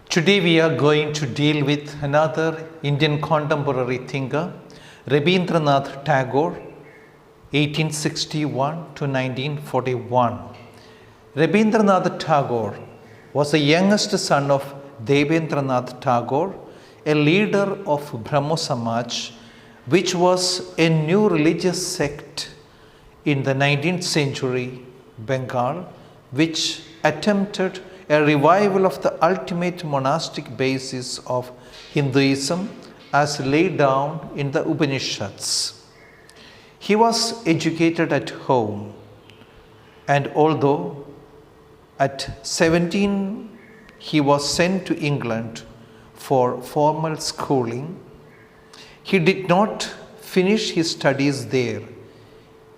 Today we are going to deal with another Indian contemporary thinker, Ravindranath Tagore, 1861 to 1941. Ravindranath Tagore was the youngest son of Devendranath Tagore, a leader of Brahmo Samaj, which was a new religious sect in the 19th century Bengal, which attempted a revival of the ultimate monastic basis of Hinduism as laid down in the Upanishads. He was educated at home, and although at 17 he was sent to England for formal schooling, he did not finish his studies there.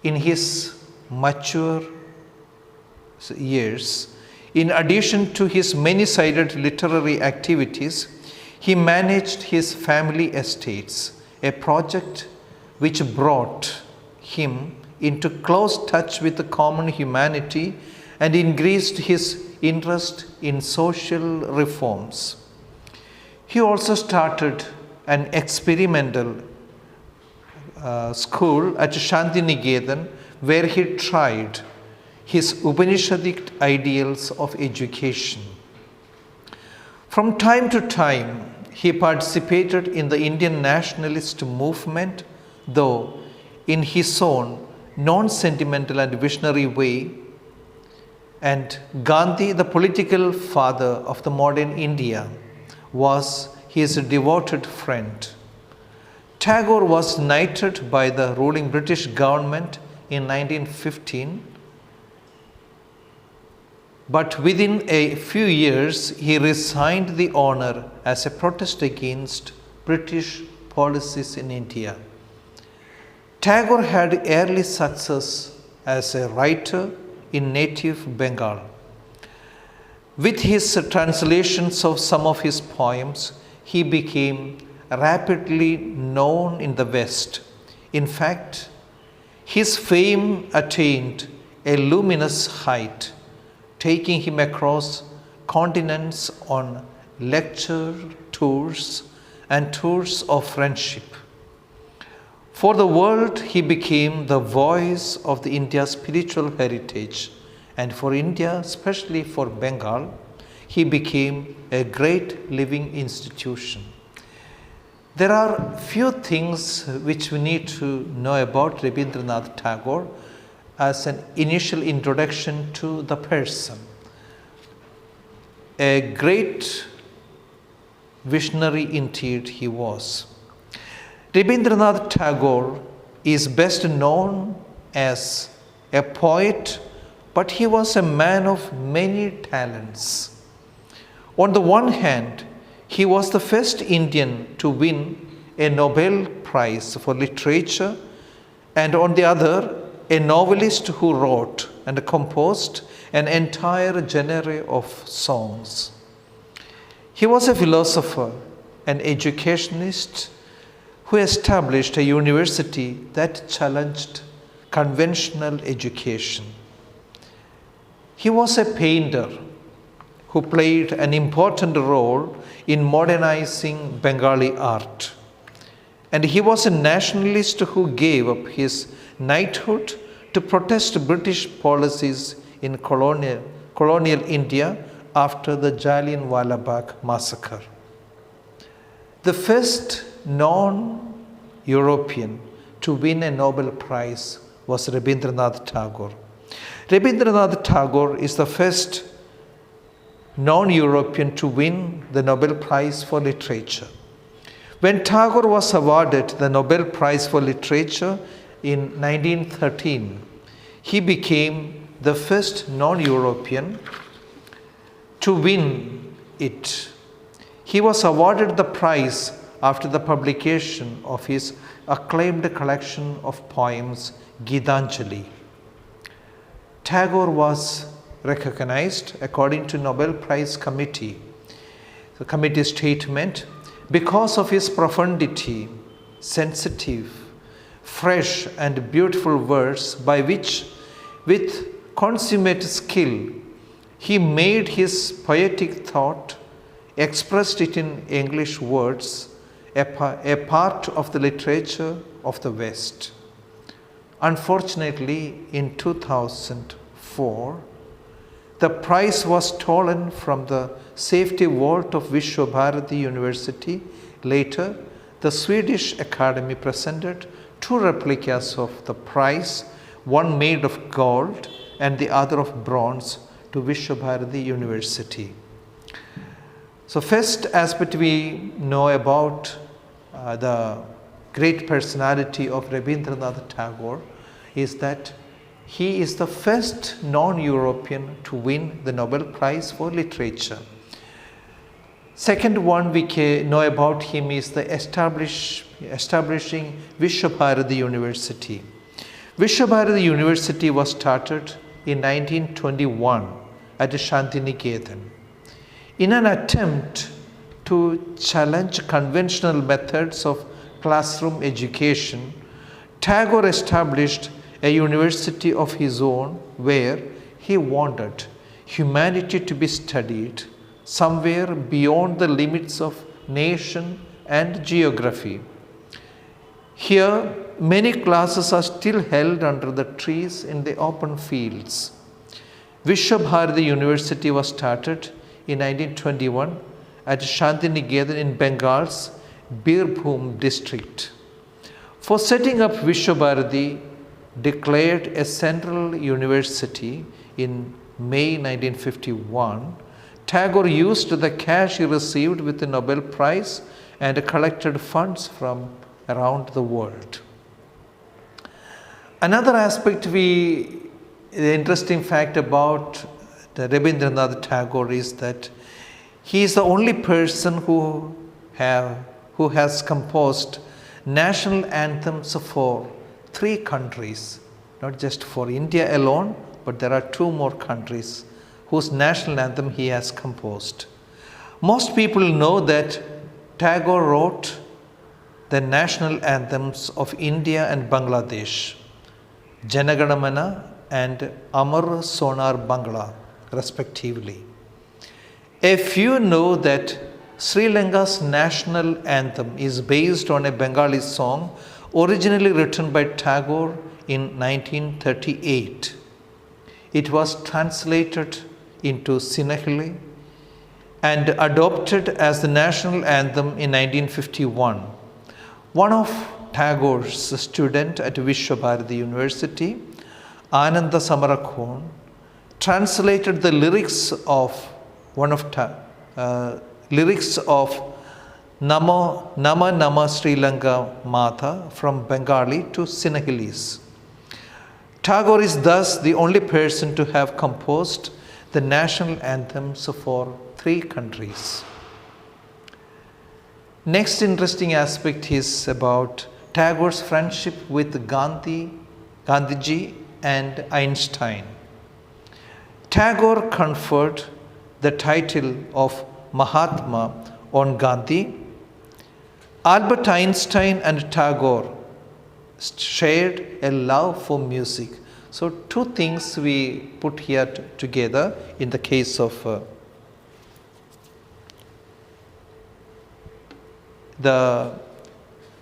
In his mature years, in addition to his many-sided literary activities, he managed his family estates, a project which brought him into close touch with the common humanity and increased his interest in social reforms. He also started an experimental school at Shantiniketan, where he tried his Upanishadic ideals of education. From time to time, he participated in the Indian nationalist movement, though in his own non-sentimental and visionary way, and Gandhi, the political father of the modern India, was his devoted friend. Tagore was knighted by the ruling British government in 1915, but within a few years he resigned the honor as a protest against British policies in India. Tagore had early success as a writer in native Bengal. With his translations of some of his poems, he became rapidly known in the West. In fact, his fame attained a luminous height, taking him across continents on lecture tours and tours of friendship. For the world, he became the voice of the India's spiritual heritage, and for India, especially for Bengal, he became a great living institution. There are few things which we need to know about Ravindranath Tagore as an initial introduction to the person. A great visionary indeed he was. Ravindranath Tagore is best known as a poet, but he was a man of many talents. On the one hand, he was the first Indian to win a Nobel Prize for literature, and on the other, a novelist who wrote and composed an entire genre of songs. He was a philosopher, an educationist who established a university that challenged conventional education. He was a painter who played an important role in modernizing Bengali art. And he was a nationalist who gave up his knighthood to protest British policies in colonial India after the Jallianwala Bagh massacre. The first non-European to win a Nobel Prize was Ravindranath Tagore. Ravindranath Tagore is the first non-European to win the Nobel Prize for Literature. When Tagore was awarded the Nobel Prize for Literature in 1913, he became the first non-European to win it. He was awarded the prize after the publication of his acclaimed collection of poems, Gitanjali. Tagore was recognized according to Nobel Prize Committee, the committee statement, because of his profundity, sensitive, fresh and beautiful verse by which, with consummate skill, he made his poetic thought expressed it in English words, a part of the literature of the West. Unfortunately, in 2004, the prize was stolen from the safety vault of Vishwabharati University. Later, the Swedish Academy presented two replicas of the prize, one made of gold and the other of bronze, to Vishwabharati University. So first aspect we know about the great personality of Ravindranath Tagore is that he is the first non-European to win the Nobel Prize for Literature. Second one we know about him is the establishing Vishwabharati University. Vishwabharati University was started in 1921 at Shantiniketan. In an attempt to challenge conventional methods of classroom education, Tagore established a university of his own where he wanted humanity to be studied somewhere beyond the limits of nation and geography. Here, many classes are still held under the trees in the open fields. Vishwabharati University was started in 1921 at Shantiniketan in Bengal's Birbhum district. For setting up Vishwabharati, declared a central university in May 1951, Tagore used the cash he received with the Nobel Prize and collected funds from around the world. Another aspect the interesting fact about Ravindranath Tagore is that he is the only person who has composed national anthems for 3 countries, not just for India alone, but there are 2 more countries whose national anthem he has composed. Most people know that Tagore wrote the national anthems of India and Bangladesh, Janaganamana and Amar Sonar Bangla, respectively. A few know that Sri Lanka's national anthem is based on a Bengali song originally written by Tagore in 1938. It was translated into Sinhalese and adopted as the national anthem in 1951. One of Tagore's students at Vishwabharati University, Ananda Samarakon, translated the lyrics of Nama Nama Sri Lanka Mata from Bengali to Sinhalese. Tagore is thus the only person to have composed the national anthems for 3 countries. Next interesting aspect is about Tagore's friendship with Gandhiji and Einstein. Tagore conferred the title of Mahatma on Gandhi. Albert Einstein and Tagore shared a love for music. So 2 things we put here together in the case of the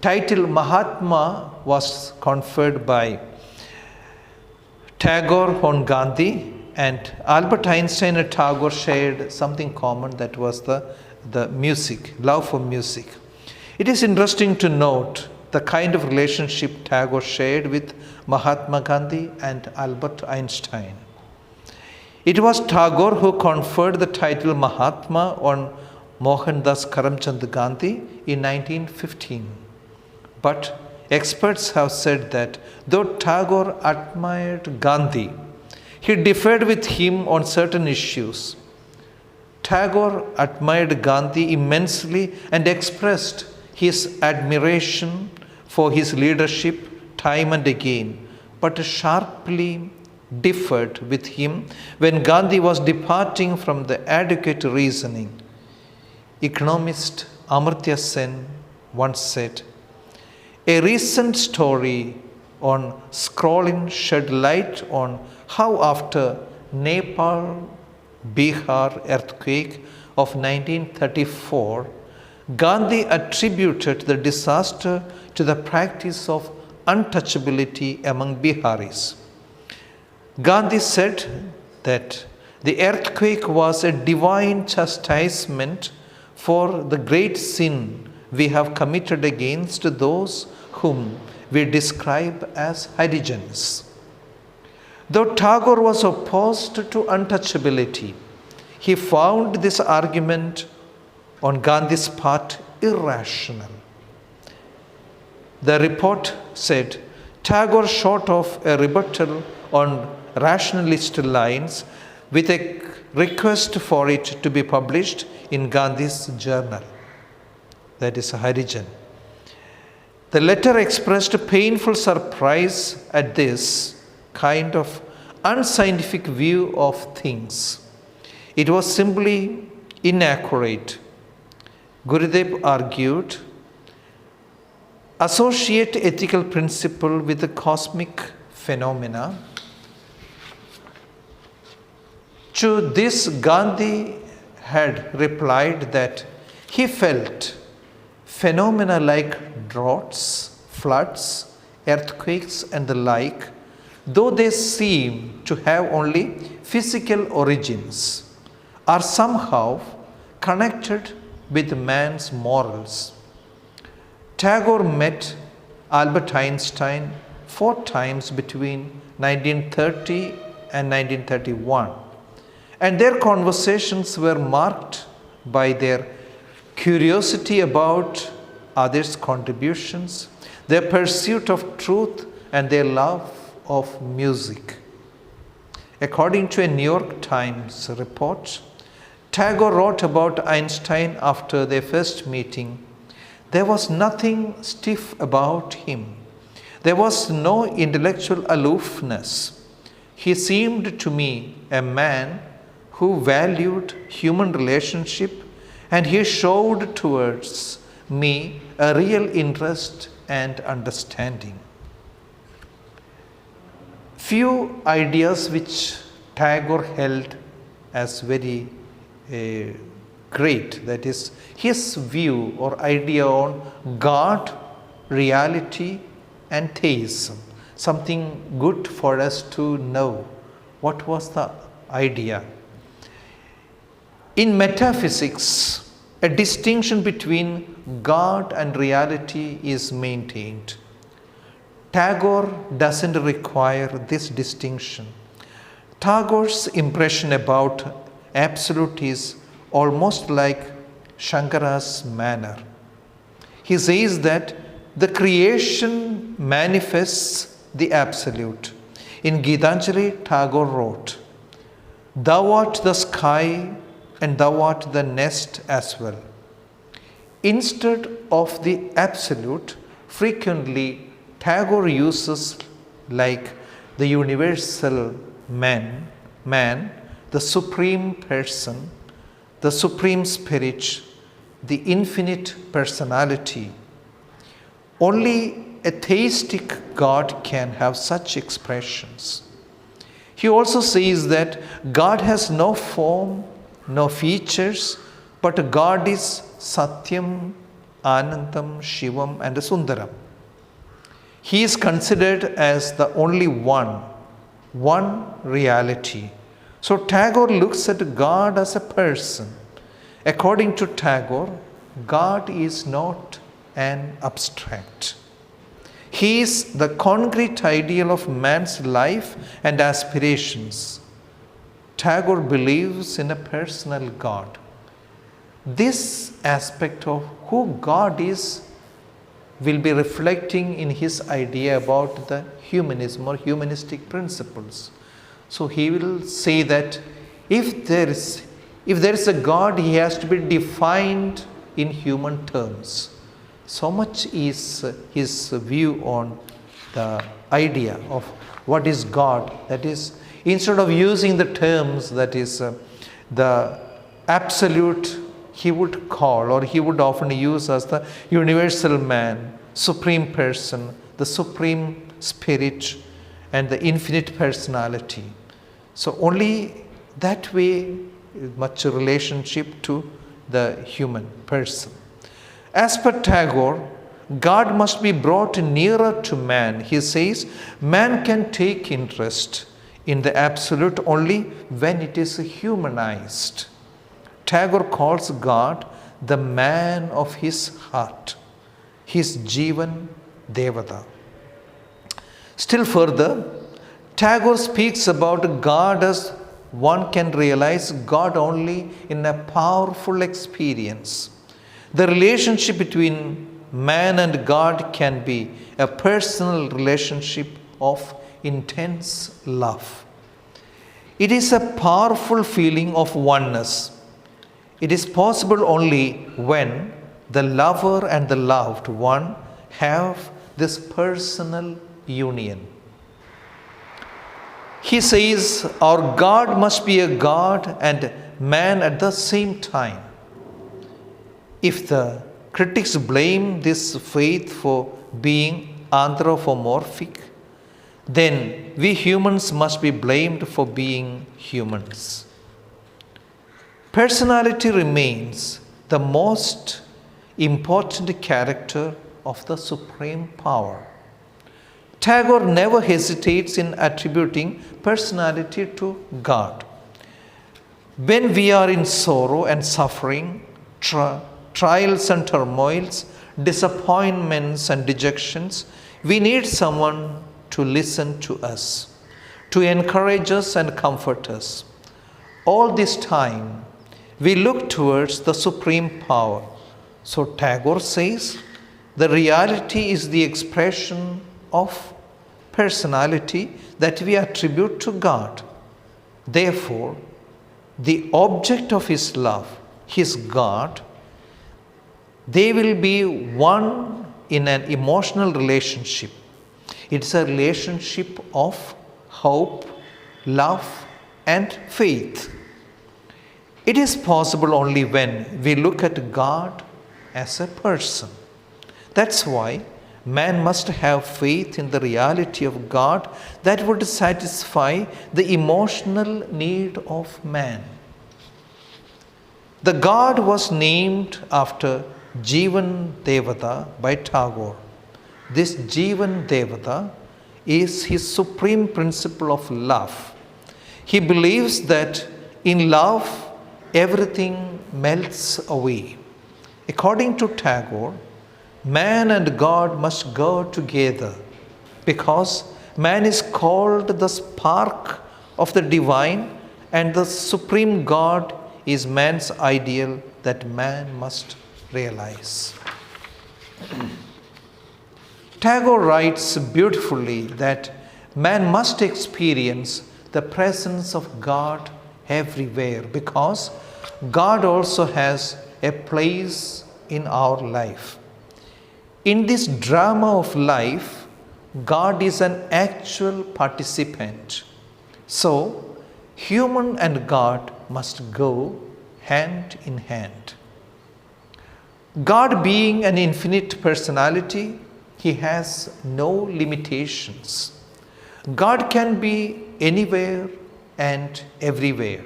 title Mahatma was conferred by Tagore on Gandhi, and Albert Einstein and Tagore shared something common, that was the music, love for music. It is interesting to note the kind of relationship Tagore shared with Mahatma Gandhi and Albert Einstein. It was Tagore who conferred the title Mahatma on Mohandas Karamchand Gandhi in 1915. But experts have said that though Tagore admired Gandhi, he differed with him on certain issues. Tagore admired Gandhi immensely and expressed his admiration for his leadership time and again, but sharply differed with him when Gandhi was departing from the adequate reasoning. Economist Amartya Sen once said, "A recent story on scrolling shed light on how after Nepal Bihar earthquake of 1934, Gandhi attributed the disaster to the practice of untouchability among Biharis. Gandhi said that the earthquake was a divine chastisement for the great sin we have committed against those whom we describe as Harijans. Though Tagore was opposed to untouchability, he found this argument on Gandhi's part irrational. The report said Tagore shot off a rebuttal on rationalist lines with a request for it to be published in Gandhi's journal, that is Harijan. The letter expressed painful surprise at this kind of unscientific view of things. It was simply inaccurate. Gurudev argued, associate ethical principle with the cosmic phenomena. To this, Gandhi had replied that he felt phenomena like droughts, floods, earthquakes, and the like, though they seem to have only physical origins, are somehow connected with man's morals. Tagore met Albert Einstein 4 times between 1930 and 1931, and their conversations were marked by their curiosity about others' contributions, their pursuit of truth, and their love of music. According to a New York Times report, Tagore wrote about Einstein after their first meeting. There was nothing stiff about him. There was no intellectual aloofness. He seemed to me a man who valued human relationship, and he showed towards me a real interest and understanding. Few ideas which Tagore held as very great, that is his view or idea on God, reality, and theism. Something good for us to know. What was the idea? In metaphysics, a distinction between God and reality is maintained. Tagore doesn't require this distinction. Tagore's impression about absolute is almost like Shankara's manner. He says that the creation manifests the absolute. In Gitanjali, Tagore wrote, "Thou art the sky and thou art the nest as well." Instead of the absolute, frequently Tagore uses like the universal man, the supreme person, the supreme spirit, the infinite personality. Only a theistic God can have such expressions. He also says that God has no form, no features, but God is Satyam, Anandam, Shivam, and Sundaram. He is considered as the only one reality. So Tagore looks at God as a person. According to Tagore, God is not an abstract. He is the concrete ideal of man's life and aspirations. Tagore believes in a personal God. This aspect of who God is will be reflecting in his idea about the humanism or humanistic principles. So he will say that if there is a God, he has to be defined in human terms. So much is his view on the idea of what is God. That is, instead of using the terms that is the absolute, he would call, or he would often use as the universal man, supreme person, the supreme spirit, and the infinite personality. So only that way much relationship to the human person. As per Tagore, God must be brought nearer to man. He says, man can take interest in the absolute only when it is humanized. Tagore calls God the man of his heart, his Jivan Devata. Still further, Tagore speaks about God as one can realize God only in a powerful experience. The relationship between man and God can be a personal relationship of intense love. It is a powerful feeling of oneness. It is possible only when the lover and the loved one have this personal union. He says our God must be a God and man at the same time. If the critics blame this faith for being anthropomorphic, then we humans must be blamed for being humans. Personality remains the most important character of the supreme power. Tagore never hesitates in attributing personality to God. When we are in sorrow and suffering, trials and turmoils, disappointments and dejections, we need someone to listen to us, to encourage us and comfort us. All this time, we look towards the supreme power. So Tagore says, the reality is the expression of personality that we attribute to God. Therefore, the object of his love, his God, they will be one in an emotional relationship. It's a relationship of hope, love, and faith. It is possible only when we look at God as a person. That's why man must have faith in the reality of God that would satisfy the emotional need of man. The God was named after Jivan Devata by Tagore. This Jivan Devata is his supreme principle of love. He believes that in love, everything melts away. According to Tagore, man and God must go together because man is called the spark of the divine and the supreme God is man's ideal that man must realize. Tagore writes beautifully that man must experience the presence of God everywhere because God also has a place in our life. In this drama of life, God is an actual participant. So, human and God must go hand in hand. God being an infinite personality, he has no limitations. God can be anywhere and everywhere.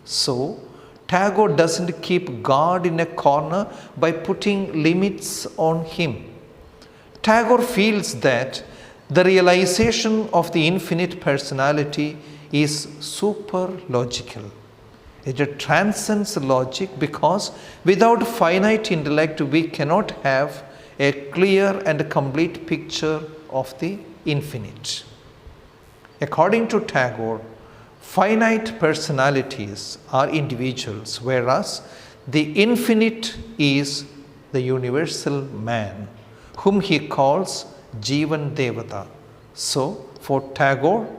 So, Tagore doesn't keep God in a corner by putting limits on him. Tagore feels that the realization of the infinite personality is super logical. It transcends logic because without finite intellect we cannot have a clear and complete picture of the infinite. According to Tagore, finite personalities are individuals, whereas the infinite is the universal man, whom he calls Jivan Devata. So, for Tagore,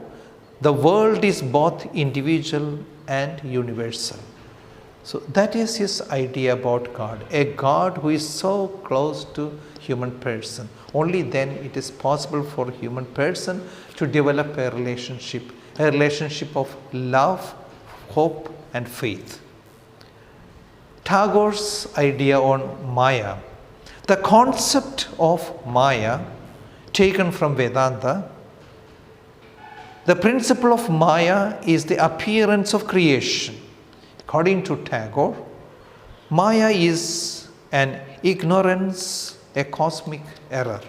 the world is both individual and universal. So, that is his idea about God, a God who is so close to human person. Only then it is possible for human person to develop a relationship of love, hope and faith. Tagore's idea on Maya. The concept of Maya taken from Vedanta, the principle of Maya is the appearance of creation. According to Tagore, Maya is an ignorance, a cosmic error.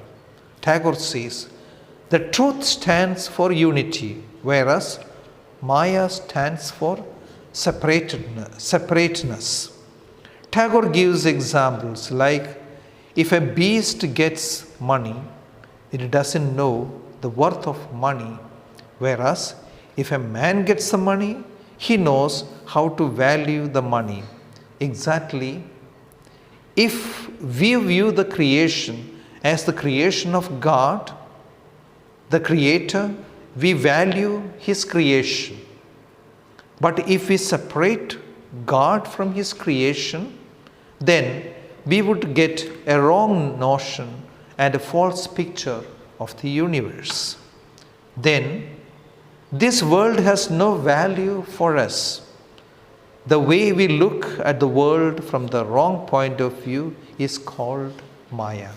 Tagore says, the truth stands for unity, whereas Maya stands for separateness. Tagore gives examples like, if a beast gets money, it doesn't know the worth of money, whereas if a man gets the money, he knows how to value the money. Exactly, if we view the creation as the creation of God, the Creator, we value His creation. But if we separate God from His creation, then we would get a wrong notion and a false picture of the universe. Then this world has no value for us. The way we look at the world from the wrong point of view is called Maya.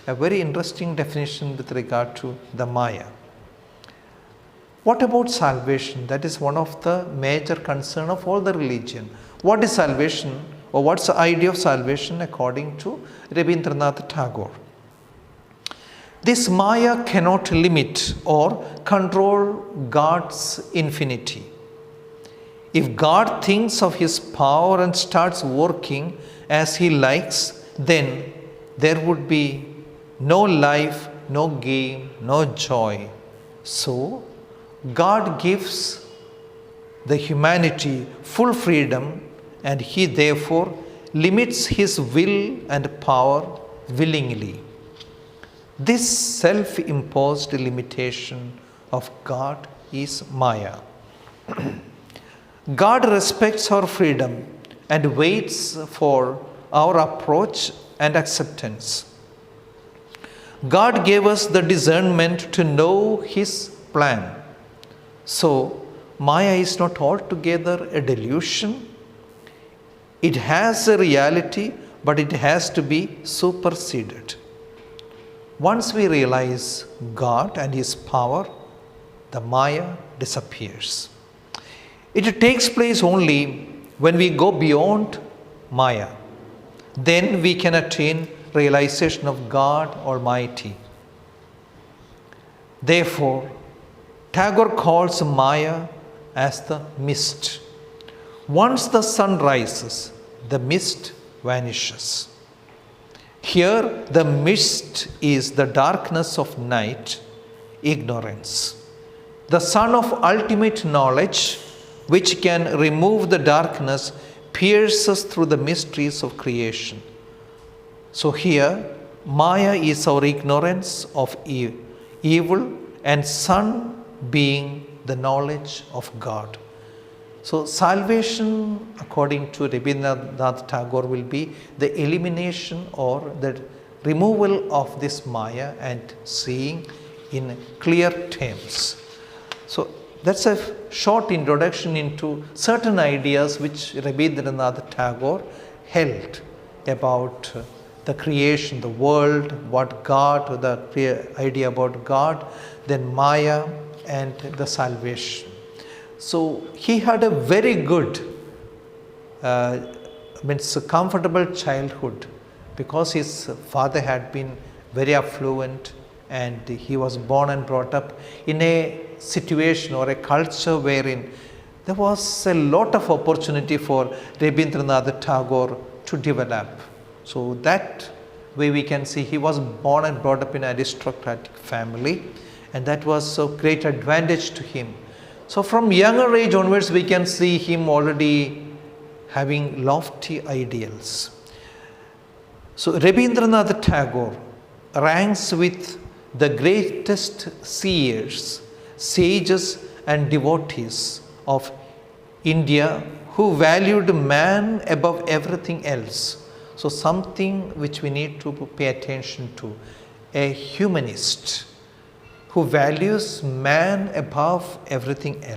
A very interesting definition with regard to the Maya. What about salvation? That is one of the major concern of all the religion. What is salvation, or what's the idea of salvation according to Ravindranath Tagore? This Maya cannot limit or control God's infinity. If God thinks of His power and starts working as He likes, then there would be no life, no game, no joy. So, God gives the humanity full freedom, and He therefore limits His will and power willingly. This self-imposed limitation of God is Maya. God respects our freedom and waits for our approach and acceptance. God gave us the discernment to know His plan. So, Maya is not altogether a delusion. It has a reality, but it has to be superseded. Once we realize God and His power, the Maya disappears. It takes place only when we go beyond Maya. Then we can attain realization of God Almighty. Therefore, Tagore calls Maya as the mist. Once the sun rises, the mist vanishes. Here, the mist is the darkness of night, ignorance. The sun of ultimate knowledge, which can remove the darkness, pierces through the mysteries of creation. So here, Maya is our ignorance of evil, and sun being the knowledge of God. So salvation, according to Ravindranath Tagore, will be the elimination or the removal of this Maya and seeing in clear terms. So that's a short introduction into certain ideas which Ravindranath Tagore held about the creation, the world, what God, the idea about God, then Maya and the salvation. So he had a very good, comfortable childhood, because his father had been very affluent and he was born and brought up in a situation or a culture wherein there was a lot of opportunity for Ravindranath Tagore to develop. So that way we can see he was born and brought up in an aristocratic family, and that was a great advantage to him. So from younger age onwards we can see him already having lofty ideals. So Ravindranath Tagore ranks with the greatest seers, sages and devotees of India who valued man above everything else. So something which we need to pay attention to, a humanist who values man above everything else.